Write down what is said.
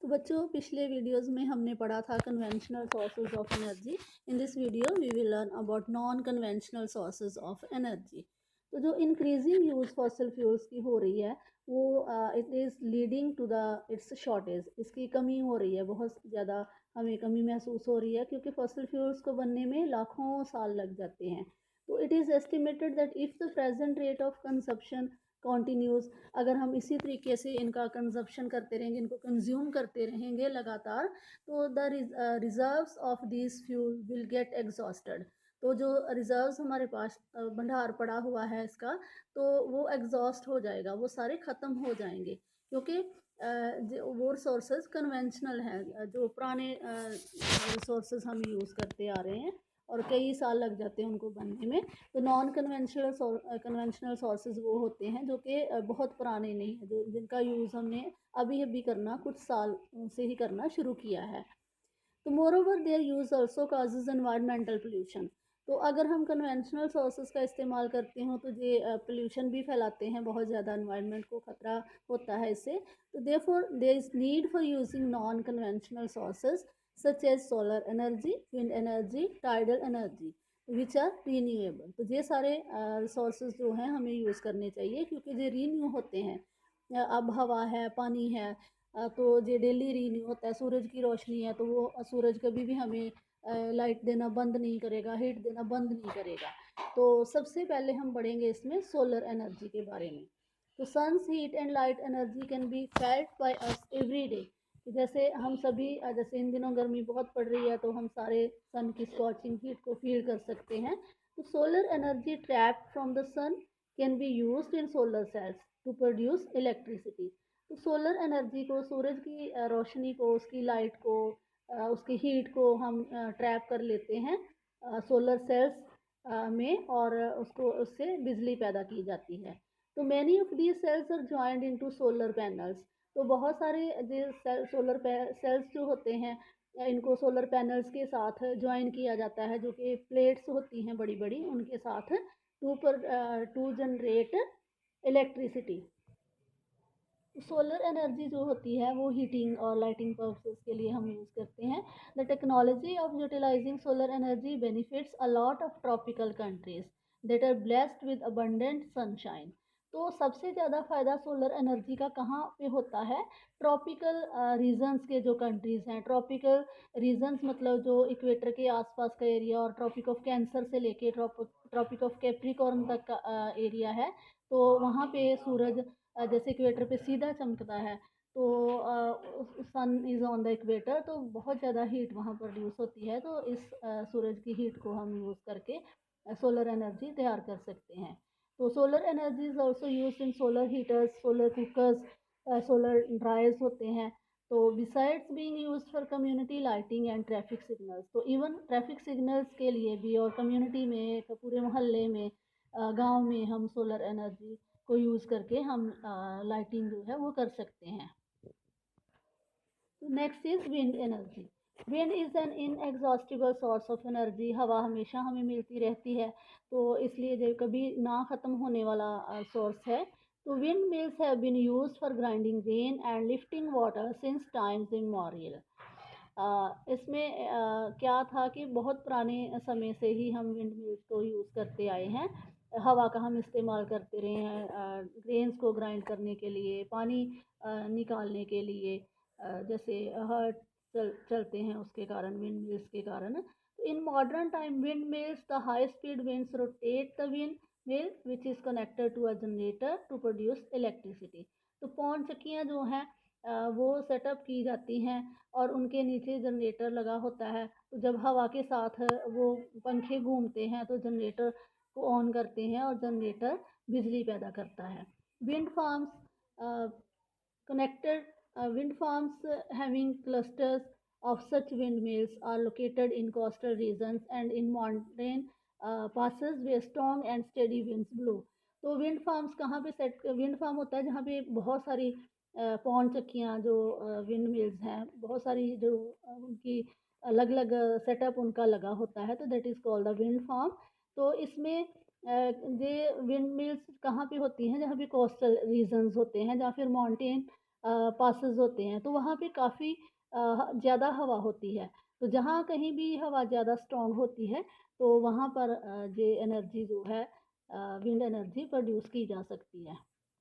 तो बच्चों, पिछले वीडियोस में हमने पढ़ा था conventional sources of energy. In this video we will learn about non conventional sources of energy. तो जो इंक्रीजिंग यूज फॉसिल फ्यूल्स की हो रही है वो it is leading to the its shortage. इसकी कमी हो रही है, बहुत ज़्यादा हमें कमी महसूस हो रही है क्योंकि फॉसिल फ्यूल्स को बनने में लाखों साल लग जाते हैं। तो it is estimated that if the present rate of consumption continues, अगर हम इसी तरीके से इनका कंजप्शन करते रहेंगे, इनको कंज्यूम करते रहेंगे लगातार, तो the reserves of this fuel will get exhausted. तो जो रिजर्व्स हमारे पास भंडार पड़ा हुआ है इसका, तो वो एग्जॉस्ट हो जाएगा, वो सारे ख़त्म हो जाएंगे क्योंकि वो रिसोर्सेज कन्वेंशनल हैं, जो पुराने रिसोर्सेज हम यूज़ करते आ रहे हैं और कई साल लग जाते हैं उनको बनने में। तो नॉन कन्वेंशनल सोर्सेज वो होते हैं जो कि बहुत पुराने नहीं हैं, जो जिनका यूज़ हमने अभी अभी करना कुछ साल से ही करना शुरू किया है। तो more over there use also causes environmental pollution. तो अगर हम कन्वेंशनल सोर्सेज का इस्तेमाल करते हो तो ये पोल्यूशन भी फैलाते हैं, बहुत ज़्यादा एनवायरनमेंट को ख़तरा होता है इससे। तो therefore there is need for using non conventional sources such as solar energy, wind energy, tidal energy which are renewable. तो ये सारे रिसोर्सेज जो हैं हमें यूज़ करने चाहिए क्योंकि ये रीन्यू होते हैं। अब हवा है, पानी है, तो ये डेली रीन्यू होता है। सूरज की रोशनी है तो वो सूरज कभी भी हमें लाइट देना बंद नहीं करेगा, हीट देना बंद नहीं करेगा। तो सबसे पहले हम पढ़ेंगे इसमें सोलर एनर्जी के बारे में। तो sun's heat and light energy can be felt by us every day. जैसे हम सभी जैसे इन दिनों गर्मी बहुत पड़ रही है तो हम सारे सन की स्कॉचिंग हीट को फील कर सकते हैं। तो solar energy trapped from the sun can be used in solar cells to produce electricity. तो सोलर एनर्जी को, सूरज की रोशनी को, उसकी लाइट को, उसकी हीट को हम ट्रैप कर लेते हैं सोलर सेल्स में, और उसको उससे बिजली पैदा की जाती है। तो many of these cells are joined into solar panels. तो बहुत सारे जो सोलर सेल्स जो होते हैं इनको सोलर पैनल्स के साथ ज्वाइन किया जाता है, जो कि प्लेट्स होती हैं बड़ी बड़ी, उनके साथ to generate electricity. Solar energy जो होती है वो हीटिंग और लाइटिंग पर्पसेस के लिए हम यूज़ करते हैं। The technology of utilising solar energy benefits a lot of tropical countries that are blessed with abundant sunshine. तो सबसे ज़्यादा फ़ायदा सोलर एनर्जी का कहाँ पे होता है? ट्रॉपिकल रीजन्स के जो कंट्रीज़ हैं, ट्रॉपिकल रीजन्स मतलब जो इक्वेटर के आसपास का एरिया, और ट्रॉपिक ऑफ कैंसर से लेके ट्रॉपिक ऑफ कैप्रिकॉर्न तक का एरिया है। तो वहाँ पे सूरज जैसे इक्वेटर पे सीधा चमकता है, तो सन इज़ ऑन द इक्वेटर, तो बहुत ज़्यादा हीट वहाँ प्रोड्यूस होती है। तो इस सूरज की हीट को हम यूज़ करके सोलर एनर्जी तैयार कर सकते हैं। तो solar energy is also use in solar heaters, solar cookers, solar dryers होते हैं। तो besides being used for community lighting and traffic signals, तो इवन ट्रैफिक सिग्नल्स के लिए भी, और कम्युनिटी में, पूरे मोहल्ले में, गांव में हम सोलर एनर्जी को यूज़ करके हम लाइटिंग जो है वो कर सकते हैं। Next is wind energy. Wind is an inexhaustible source of energy. हवा हमेशा हमें मिलती रहती है, तो इसलिए जो कभी ना ख़त्म होने वाला सोर्स है। तो windmills have been used for grinding grain and lifting water since times immemorial. इसमें क्या था कि बहुत पुराने समय से ही हम विंड मिल्स को यूज़ करते आए हैं। हवा का हम इस्तेमाल करते रहे हैं ग्रेन्स को ग्राइंड करने के लिए, पानी निकालने के लिए, जैसे हर्ट चलते हैं उसके कारण, विंड मिल्स के कारण। In modern time windmills, the high speed winds rotate the windmill which is connected to a generator to produce electricity. तो पवन चक्कियाँ जो हैं वो सेटअप की जाती हैं और उनके नीचे जनरेटर लगा होता है। तो जब हवा के साथ वो पंखे घूमते हैं तो जनरेटर को ऑन करते हैं और जनरेटर बिजली पैदा करता है। Wind farms connected wind farms having clusters of such windmills are located in coastal regions and in mountain passes where strong and steady winds blow. तो विंड फार्म्स कहाँ पे सेट, विंड फार्म होता है जहाँ पे बहुत सारी पवन चक्कियाँ, जो विंड मिल्स हैं, बहुत सारी जो उनकी अलग अलग सेटअप उनका लगा होता है, तो that is called the wind farm. तो इसमें ये विंड मिल्स कहाँ पे होती हैं? जहाँ पे कोस्टल रीजन्स होते हैं, जहाँ फिर माउंटेन पासेस होते हैं, तो वहाँ पे काफ़ी ज़्यादा हवा होती है। तो जहाँ कहीं भी हवा ज़्यादा स्ट्रॉन्ग होती है, तो वहाँ पर ये एनर्जी जो है विंड एनर्जी प्रोड्यूस की जा सकती है।